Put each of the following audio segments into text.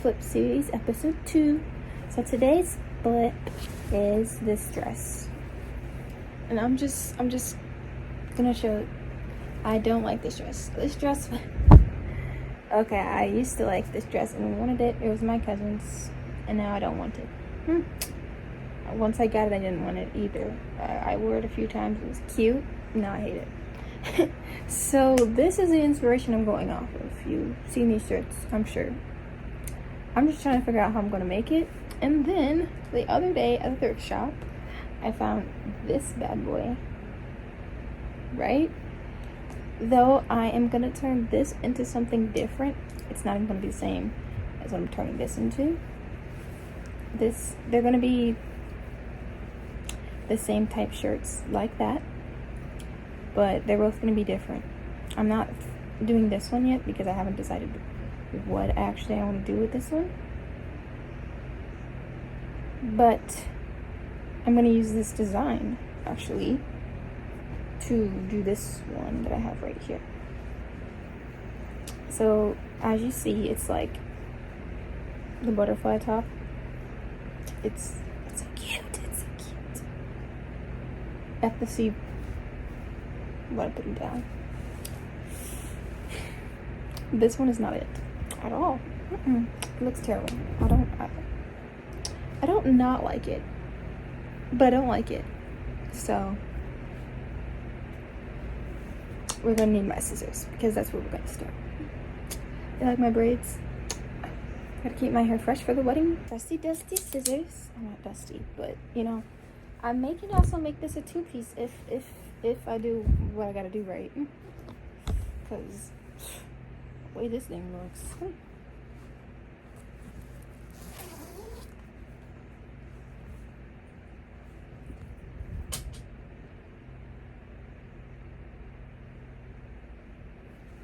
flip series episode 2. So today's flip is this dress, and I'm just gonna show. I don't like this dress. Okay, I used to like this dress and wanted it. It was my cousin's, and now I don't want it. Once I got it, I didn't want it either. I wore it a few times. It was cute. Now I hate it. So this is the inspiration I'm going off of. You've seen these shirts, I'm sure. I'm just trying to figure out how I'm going to make it. And then the other day at the thrift shop, I found this bad boy. Right? Though I am going to turn this into something different. It's not even going to be the same as what I'm turning this into. They're going to be the same type shirts like that, but they're both going to be different. I'm not doing this one yet because I haven't decided what actually I want to do with this one, but I'm going to use this design actually to do this one that I have right here. So as you see, it's like the butterfly top. It's so cute. I have to see what I'm putting down. This one is not it at all. It looks terrible. I don't not like it, but I don't like it. So we're gonna need my scissors because that's where we're gonna start. You like my braids? Gotta keep my hair fresh for the wedding. Dusty scissors. I'm not dusty, but you know, I may can also make this a two-piece if I do what I gotta do right. Because the way this thing looks.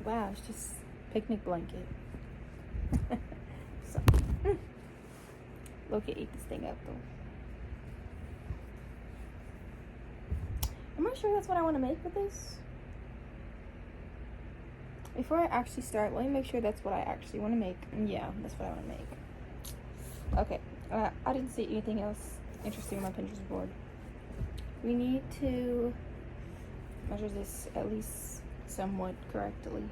Wow, it's just picnic blanket. So, Loki ate this thing up though. I'm not sure that's what I want to make with this. Before I actually start, let me make sure that's what I actually want to make. Yeah, that's what I want to make. Okay, I didn't see anything else interesting on my Pinterest board. We need to measure this at least somewhat correctly.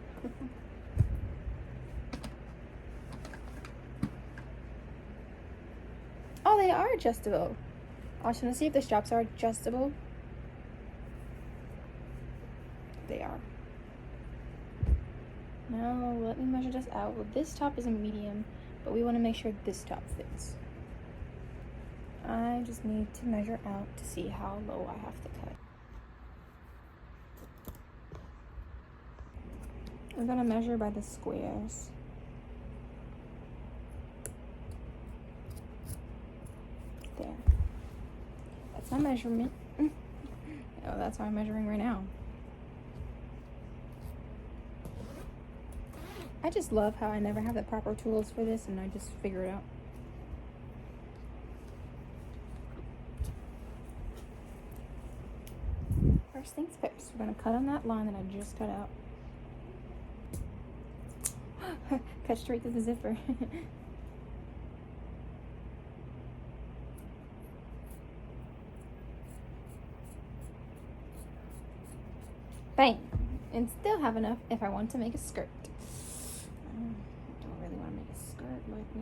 Oh, they are adjustable. I was trying to see if the straps are adjustable. They are. Now let me measure this out. Well, this top is a medium, but we want to make sure this top fits. I just need to measure out to see how low I have to cut. We're gonna measure by the squares. There. That's my measurement. Oh, that's how I'm measuring right now. I just love how I never have the proper tools for this and I just figure it out. First things first, we're gonna cut on that line that I just cut out. Cut straight to the zipper. Bang! And still have enough if I want to make a skirt. I don't really want to make a skirt, but you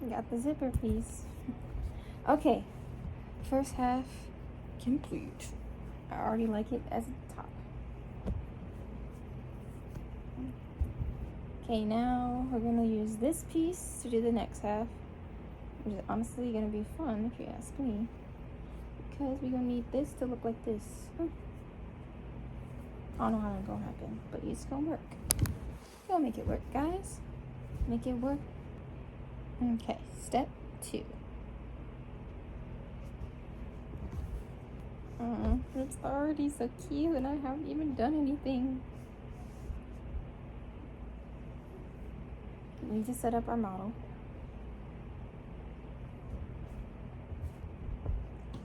know. Got the zipper piece. Okay, first half complete. I already like it as a top. Okay, now we're gonna use this piece to do the next half, which is honestly gonna be fun if you ask me, because we're gonna need this to look like this. I don't know how it's gonna happen, but it's gonna work. Go make it work, guys. Make it work. Okay, step 2. It's already so cute and I haven't even done anything. We need to set up our model.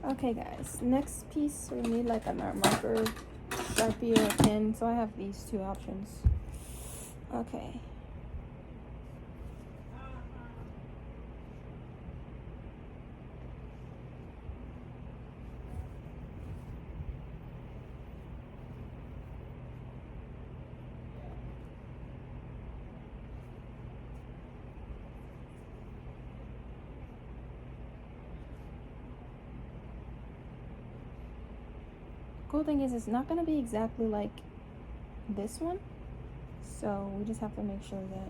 Okay guys, next piece we need like a marker, Sharpie, or a pen. So I have these two options. Okay. Cool thing is it's not going to be exactly like this one, so we just have to make sure that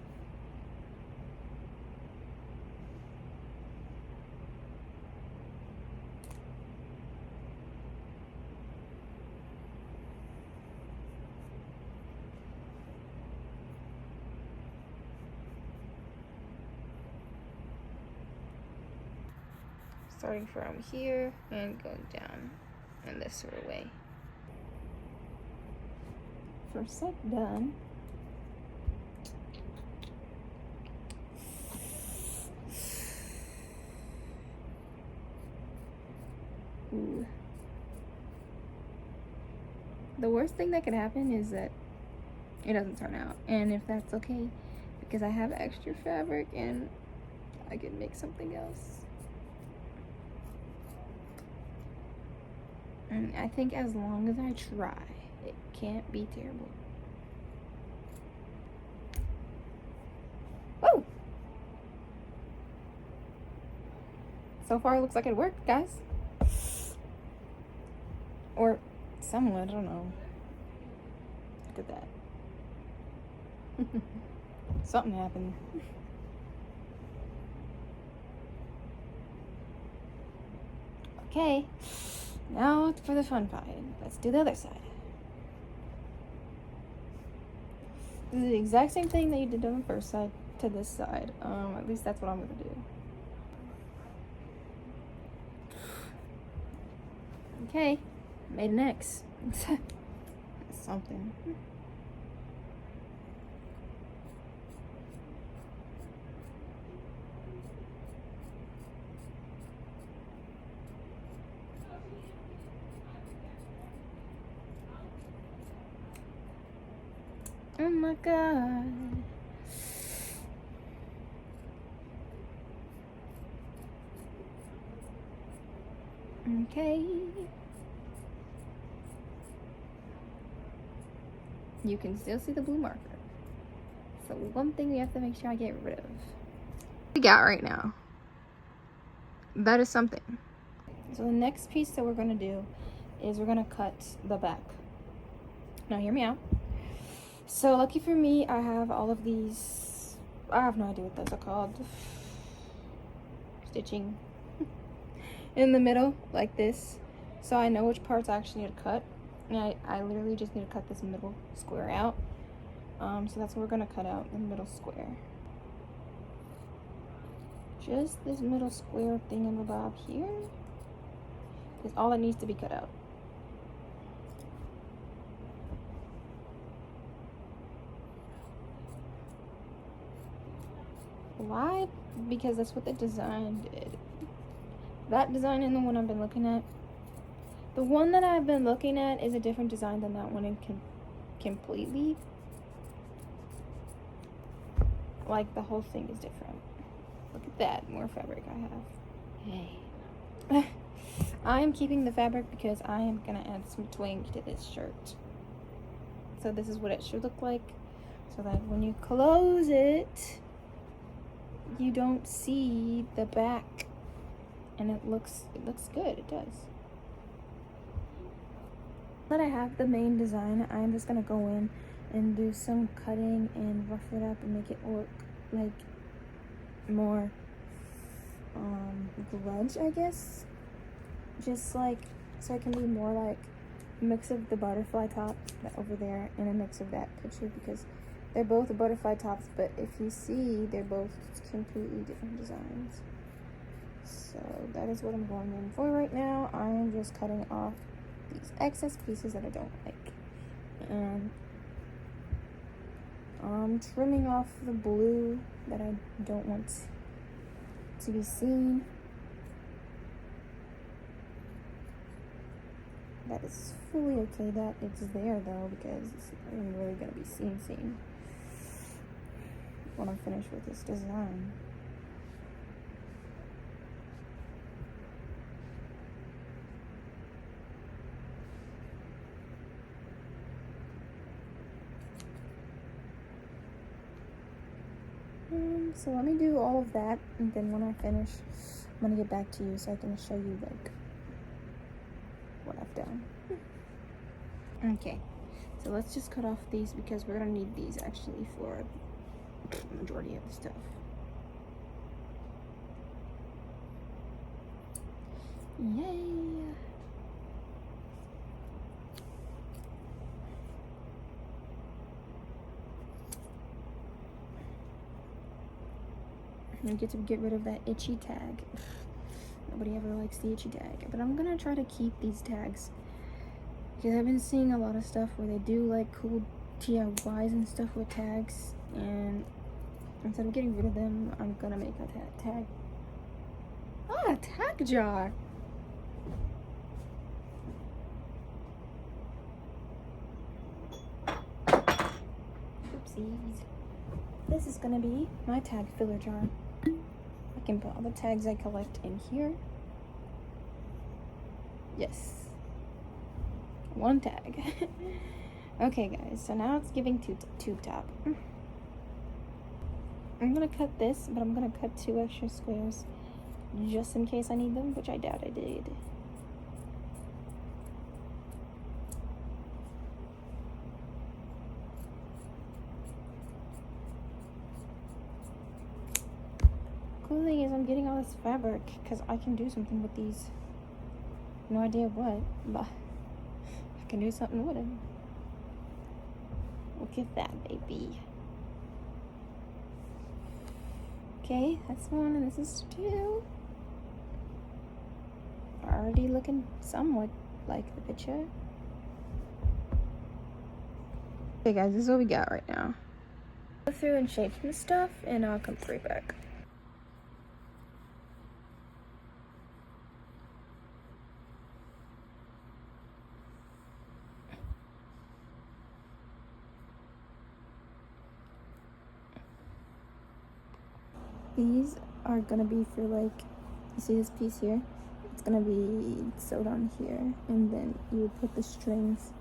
starting from here and going down in this sort of way. First set done. Ooh. The worst thing that could happen is that it doesn't turn out, and if that's okay, because I have extra fabric and I can make something else. And I think as long as I try, it can't be terrible. Woo! So far it looks like it worked, guys. Or somewhat, I don't know. Look at that. Something happened. Okay, now for the fun part. Let's do the other side. This is the exact same thing that you did on the first side to this side. At least that's what I'm gonna do. Okay, made an X. Something. Oh my god. Okay. You can still see the blue marker. So one thing we have to make sure I get rid of. What we got right now. That is something. So the next piece that we're gonna do is we're gonna cut the back. Now hear me out. So lucky for me, I have all of these, I have no idea what those are called. Stitching in the middle like this. So I know which parts I actually need to cut. And I literally just need to cut this middle square out. So that's what we're gonna cut out, the middle square. Just this middle square thingamabob here is all that needs to be cut out. Why? Because that's what the design did. That design and the one I've been looking at. The one that I've been looking at is a different design than that one in completely. Like the whole thing is different. Look at that, more fabric I have. Hey. I am keeping the fabric because I am gonna add some twing to this shirt. So this is what it should look like. So that when you close it, you don't see the back. And it looks good, it does. Now that I have the main design, I'm just gonna go in and do some cutting and rough it up and make it look like more grudge, I guess. Just like, so it can be more like a mix of the butterfly top that over there and a mix of that picture, because they're both butterfly tops, but if you see, they're both completely different designs. So that is what I'm going in for right now. I am just cutting off these excess pieces that I don't like. And I'm trimming off the blue that I don't want to be seen. that is fully okay that it's there though, because it's not really gonna be seen when I'm finished with this design. So let me do all of that, and then when I finish, I'm gonna get back to you so I can show you like what I've done. Okay, so let's just cut off these because we're gonna need these actually for the majority of the stuff. Yay! I get to get rid of that itchy tag. Nobody ever likes the itchy tag, but I'm gonna try to keep these tags because I've been seeing a lot of stuff where they do like cool DIYs and stuff with tags, and instead of getting rid of them, I'm gonna make a tag. Ah, a tag jar. Oopsies. This is gonna be my tag filler jar. I can put all the tags I collect in here. Yes. One tag. Okay guys, so now it's giving tube top. I'm gonna cut this, but I'm gonna cut 2 extra squares just in case I need them, which I doubt I did. Cool thing is I'm getting all this fabric because I can do something with these. No idea what, but I can do something with it. Look at that, baby. Okay, that's 1 and this is 2. Already looking somewhat like the picture. Okay guys, this is what we got right now. Go through and shape some stuff and I'll come straight back. These are gonna be for like, you see this piece here? It's gonna be sewed on here, and then you would put the strings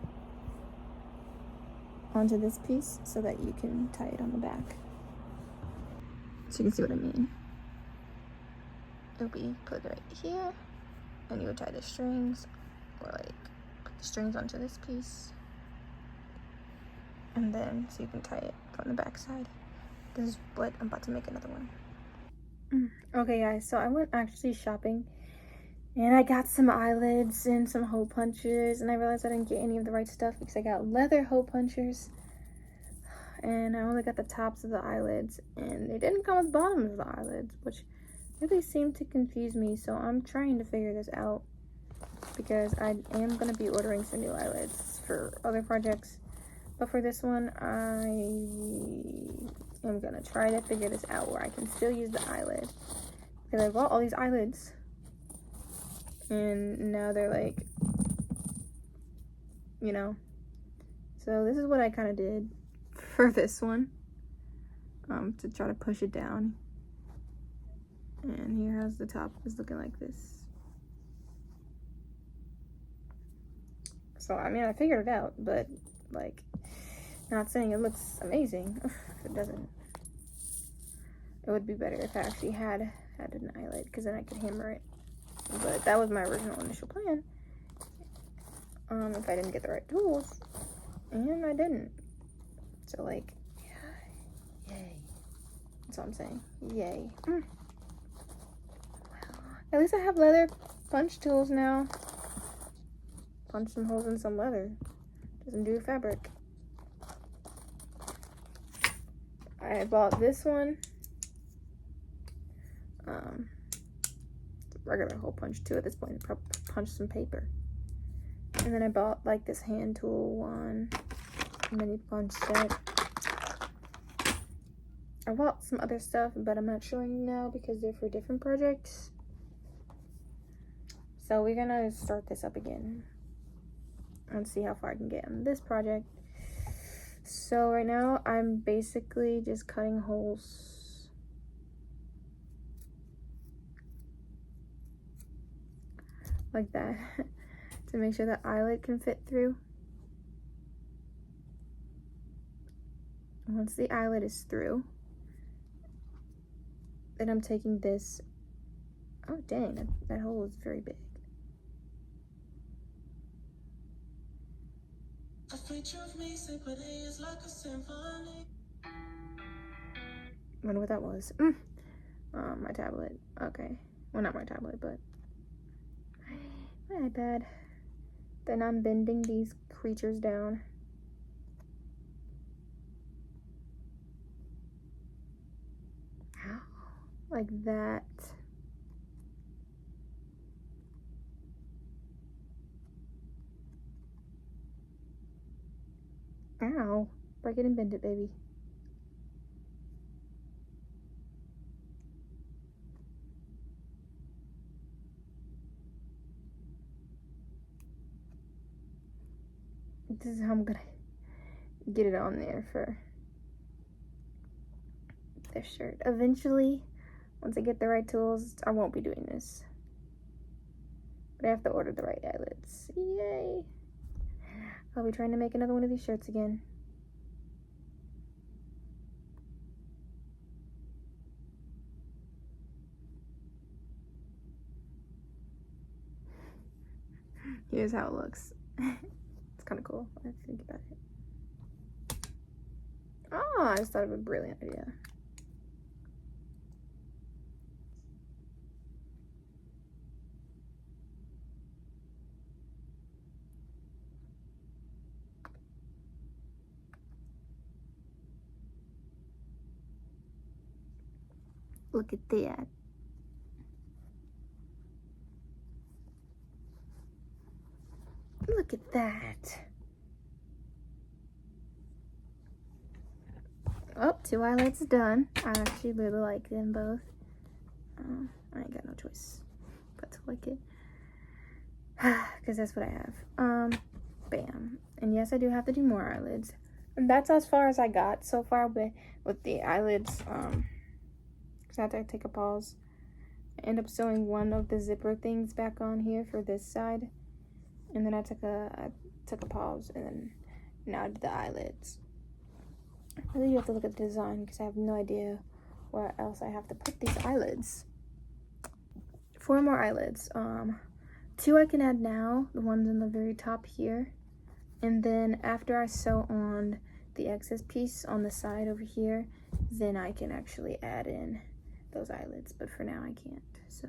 onto this piece so that you can tie it on the back. So you can see what I mean. It'll be put right here, and you would tie the strings, or like put the strings onto this piece, and then so you can tie it from the back side. This is what I'm about to make another one. Okay guys, so I went actually shopping and I got some eyelids and some hole punchers, and I realized I didn't get any of the right stuff because I got leather hole punchers and I only got the tops of the eyelids, and they didn't come with bottoms of the eyelids, which really seemed to confuse me. So I'm trying to figure this out because I am going to be ordering some new eyelids for other projects, but for this one I'm gonna try to figure this out where I can still use the eyelid, because I bought all these eyelids and now they're like, you know. So this is what I kind of did for this one, to try to push it down. And here has the top is looking like this. So I mean, I figured it out, but like, not saying it looks amazing. If it doesn't, it would be better if I actually had an eyelid, because then I could hammer it. But that was my original initial plan, if I didn't get the right tools, and I didn't. So like, yeah, yay. That's all I'm saying. Yay. Well, at least I have leather punch tools now. Punch some holes in some leather. Doesn't do fabric. I bought this one, regular hole punch too at this point, punch some paper. And then I bought like this hand tool one, mini punch set. I bought some other stuff, but I'm not showing you now because they're for different projects. So we're gonna start this up again. Let's see how far I can get on this project. So right now I'm basically just cutting holes like that to make sure the eyelet can fit through. Once the eyelet is through, then I'm taking this. Oh dang, that hole is very big. Wonder what that was. My tablet. Okay. Well, not my tablet, but my iPad. Then I'm bending these creatures down. Like that. Ow. Break it and bend it, baby. This is how I'm gonna get it on there for this shirt. Eventually, once I get the right tools, I won't be doing this. But I have to order the right eyelets. Yay! I'll be trying to make another one of these shirts again. Here's how it looks. It's kind of cool. I think about it. Oh, I just thought of a brilliant idea. Look at that. Look at that. Oh, 2 eyelets done. I actually really like them both. I ain't got no choice but to like it. Because that's what I have. Bam. And yes, I do have to do more eyelids. And that's as far as I got so far with the eyelids. Because I had to take a pause. I end up sewing one of the zipper things back on here for this side. And then I took a pause, and then now I did the eyelids. I really have to look at the design because I have no idea where else I have to put these eyelids. 4 more eyelids. 2 I can add now, the ones in the very top here. And then after I sew on the excess piece on the side over here, then I can actually add in those eyelids. But for now I can't, so.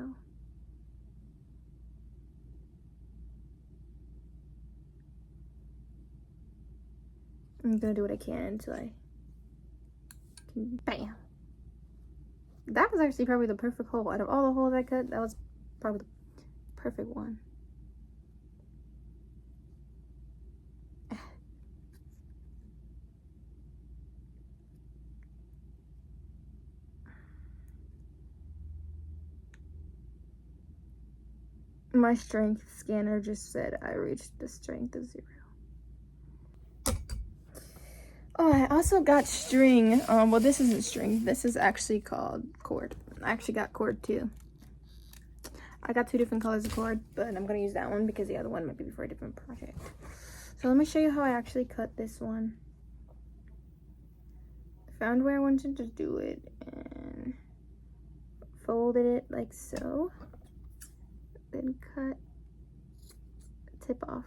I'm gonna do what I can until I can, bam. That was actually probably the perfect hole. Out of all the holes I cut, that was probably the perfect one. My strength scanner just said I reached the strength of 0. Oh, I also got string. Well, this isn't string. This is actually called cord. I actually got cord too. I got 2 different colors of cord, but I'm gonna use that one because the other one might be for a different project. So let me show you how I actually cut this one. Found where I wanted to do it and folded it like so. Then cut the tip off.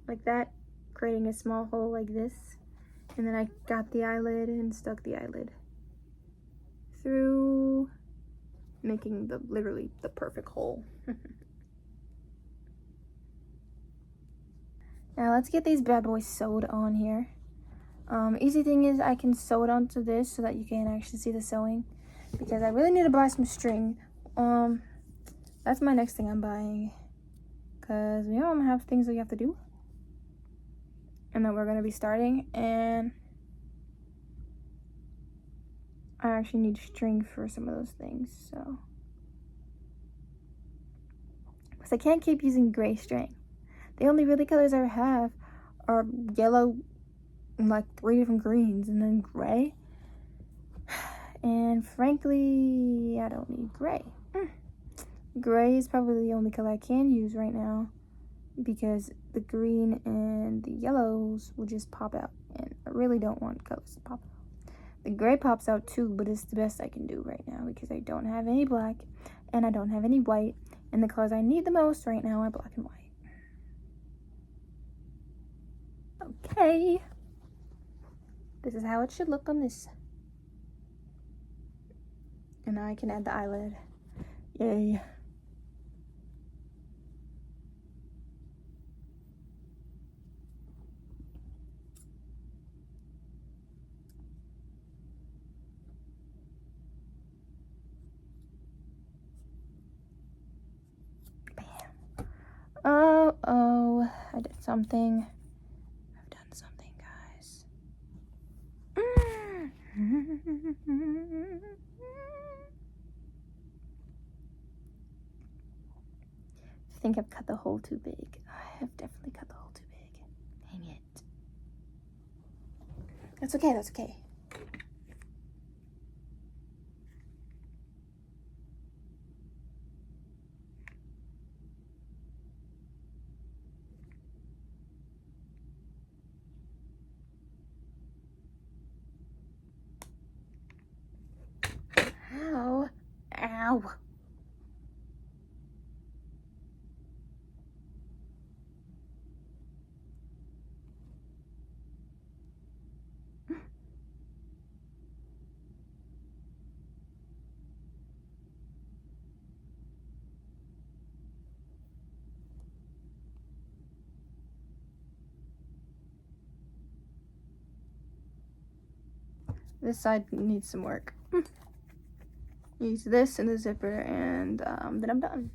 Like that, creating a small hole like this. And then I got the eyelid and stuck the eyelid through, making literally the perfect hole. Now let's get these bad boys sewed on here. Easy thing is I can sew it onto this so that you can actually see the sewing, because I really need to buy some string. That's my next thing I'm buying, because we don't have things we have to do and that we're going to be starting, and I actually need string for some of those things. So because I can't keep using gray string. The only really colors I have are yellow, like 3 different greens, and then gray. And frankly, I don't need gray. Gray is probably the only color I can use right now, because the green and the yellows will just pop out, and I really don't want colors to pop out. The gray pops out too, but it's the best I can do right now because I don't have any black and I don't have any white, and the colors I need the most right now are black and white. Okay, this is how it should look on this. And now I can add the eyelid. Yay. Oh, I did something. I've done something, guys. I think I've cut the hole too big. I have definitely cut the hole too big. Dang it. That's okay, that's okay. Ow. Ow. This side needs some work. Use this and the zipper, and then I'm done.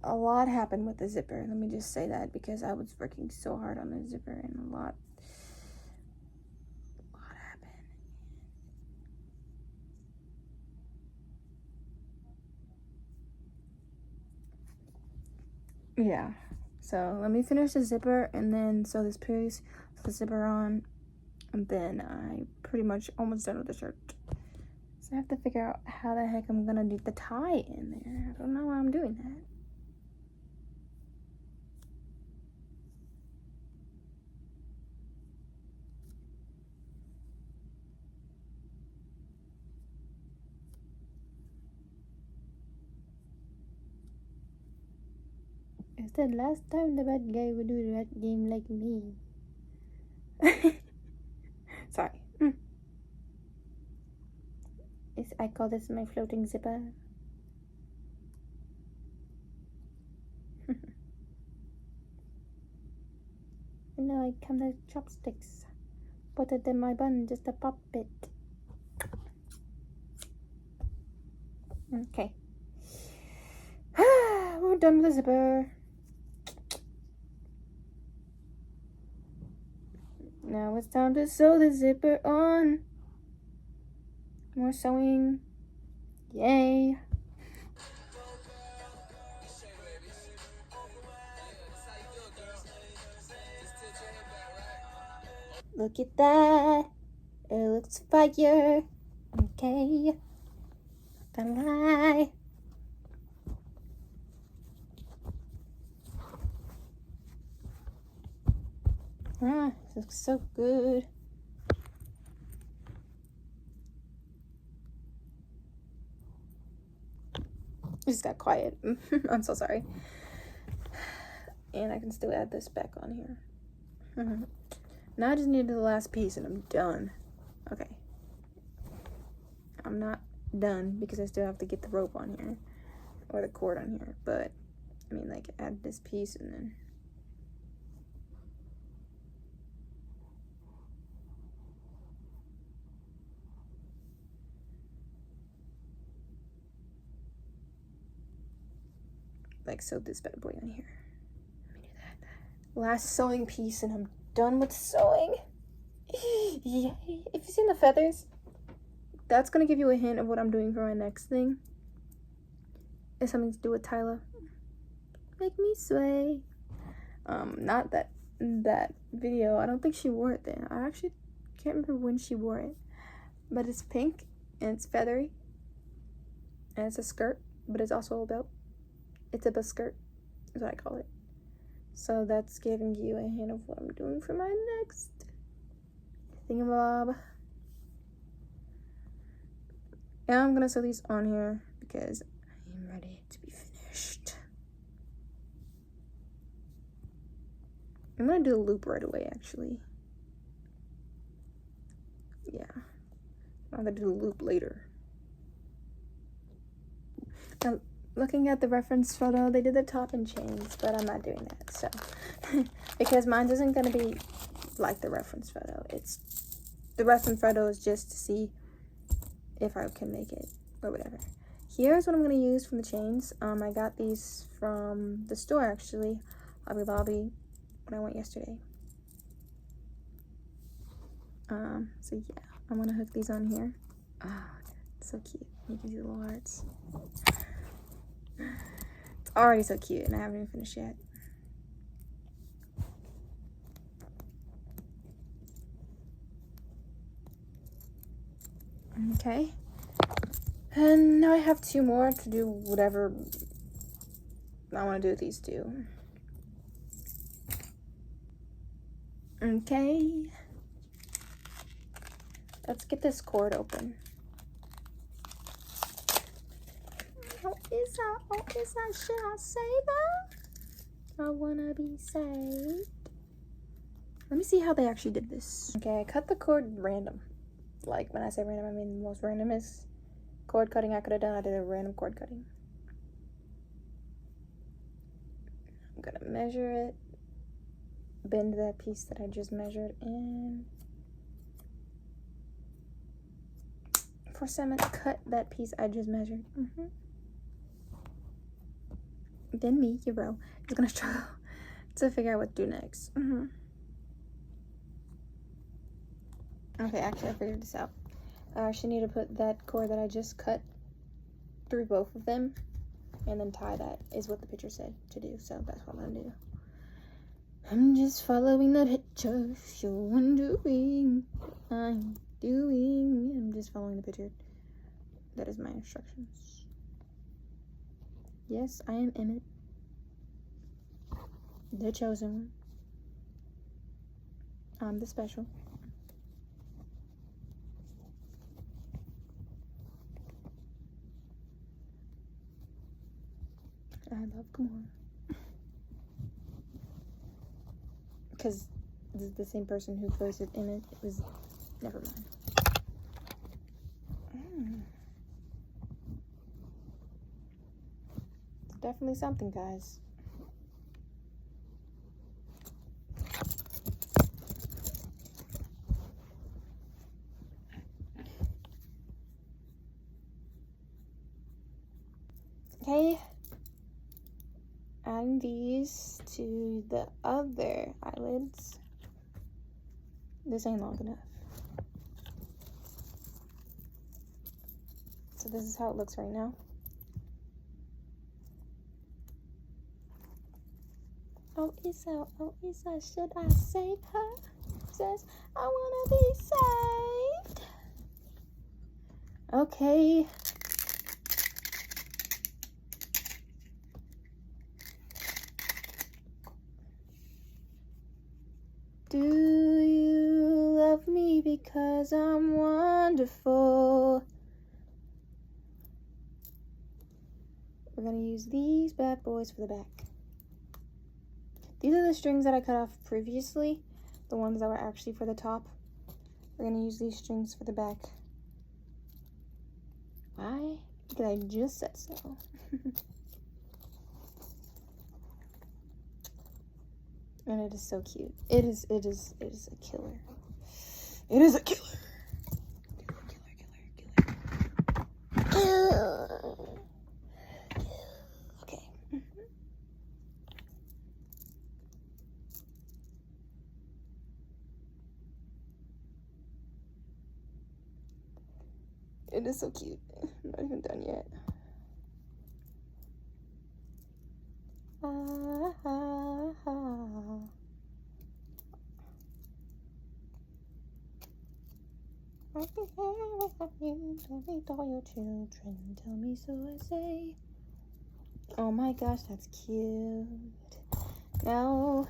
A lot happened with the zipper. Let me just say that, because I was working so hard on the zipper, and a lot happened. Yeah. So let me finish the zipper and then sew this piece, the zipper on, and then I pretty much almost done with the shirt. So I have to figure out how the heck I'm gonna do the tie in there. I don't know how I'm doing that. Is the last time the bad guy would do that game like me? Sorry. I call this my floating zipper. And now I come the chopsticks. Put it in my bun just to pop it. Okay. We're done with the zipper. Now it's time to sew the zipper on. More sewing. Yay. Look at that. It looks fire. Okay. Not gonna lie. This looks so good. I just got quiet. I'm so sorry. And I can still add this back on here. Now I just need the last piece and I'm done. Okay. I'm not done because I still have to get the rope on here. Or the cord on here. But, I mean, like, add this piece and then... like, sew this bad boy on here. Let me do that. Last sewing piece and I'm done with sewing. Yay. If you've seen the feathers, that's gonna give you a hint of what I'm doing for my next thing. It's something to do with Tyler. make me sway. Not that video. I don't think she wore it then. I actually can't remember when she wore it. But it's pink and it's feathery. And it's a skirt, but it's also a belt. It's a bus skirt, is what I call it. So that's giving you a hint of what I'm doing for my next thingamabob. And I'm gonna sew these on here because I am ready to be finished. I'm gonna do a loop right away, actually. Yeah. I'm gonna do the loop later. Now, looking at the reference photo, they did the top and chains, but I'm not doing that, so. Because mine isn't gonna be like the reference photo. The reference photo is just to see if I can make it, or whatever. Here's what I'm gonna use from the chains. I got these from the store, actually, Hobby Lobby, when I went yesterday. So yeah, I'm gonna hook these on here. Oh, so cute. You can see the little hearts. It's already so cute, and I haven't even finished yet. Okay. And now I have 2 more to do whatever I want to do with these 2. Okay. Let's get this cord open. Oh, is that, should I say that? I wanna be saved. Let me see how they actually did this. Okay, I cut the cord random. Like, when I say random, I mean the most randomest cord cutting I could have done. I did a random cord cutting. I'm gonna measure it. Bend that piece that I just measured in. For some, cut that piece I just measured. Then me, hero, is gonna struggle to figure out what to do next. Okay, actually I figured this out. I actually need to put that cord that I just cut through both of them, and then tie that, is what the picture said to do, so that's what I'm gonna do. I'm just following the picture, if you're wondering what I'm doing. I'm just following the picture. That is my instructions. Yes, I am Emmett, the chosen one. I'm the special. I love Gamora. Because this is the same person who voiced Emmett. It was, never mind. It's definitely something, guys. Okay, adding these to the other eyelids. This ain't long enough. So this is how it looks right now. Oh, Isa, should I save her? Says, I wanna be saved. Okay. Do you love me because I'm wonderful? We're gonna use these bad boys for the back. These are the strings that I cut off previously, the ones that were actually for the top. We're gonna use these strings for the back. Why? Because I just said so. And it is so cute. It is a killer. It is a killer. Killer. Okay. It is so cute. I'm not even done yet. I can hear without you, don't meet all your children, tell me so I say. Oh my gosh, that's cute. Now,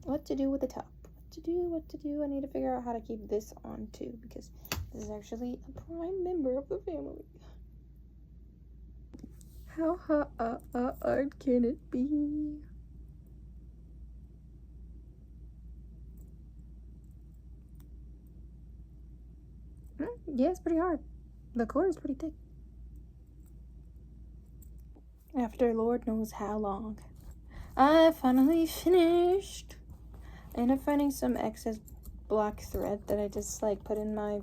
what to do with the top? What to do? I need to figure out how to keep this on too, because this is actually a prime member of the family. How hard can it be? Yeah, it's pretty hard. The cord is pretty thick. After Lord knows how long, I finally finished. I ended up finding some excess black thread that I just like put in my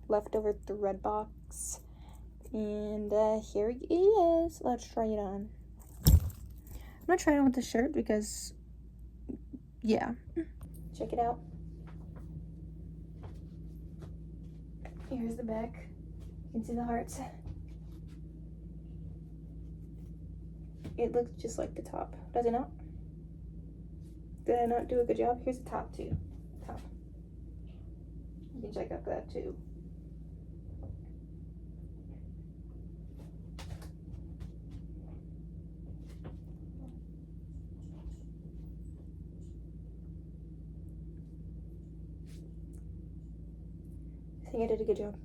leftover thread box. And here it is. Let's try it on. I'm gonna try it on with the shirt because, yeah. Check it out. Here's the back. You can see the hearts. It looks just like the top, does it not? Did I not do a good job? Here's the top too. Top. You can check out that too. I think I did a good job.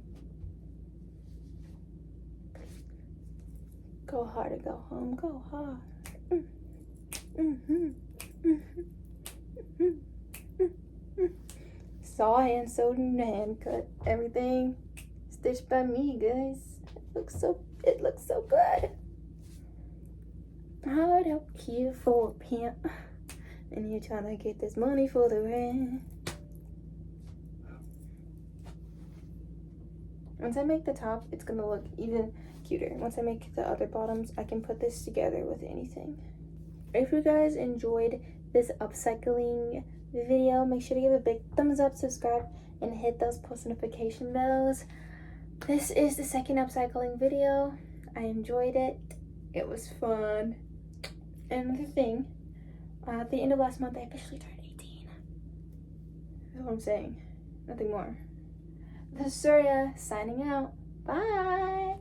Go hard or go home. Go hard. Saw and sewed and hand cut. Everything stitched by me, guys. It looks so good. Hard help here for a pimp, and you're trying to get this money for the rent. Once I make the top, it's gonna look even cuter. Once I make the other bottoms, I can put this together with anything. If you guys enjoyed this upcycling video, make sure to give a big thumbs up, subscribe, and hit those post notification bells. This is the second upcycling video. I enjoyed it. It was fun. And another thing, at the end of last month, I officially turned 18. That's what I'm saying. Nothing more. This is Surya signing out. Bye.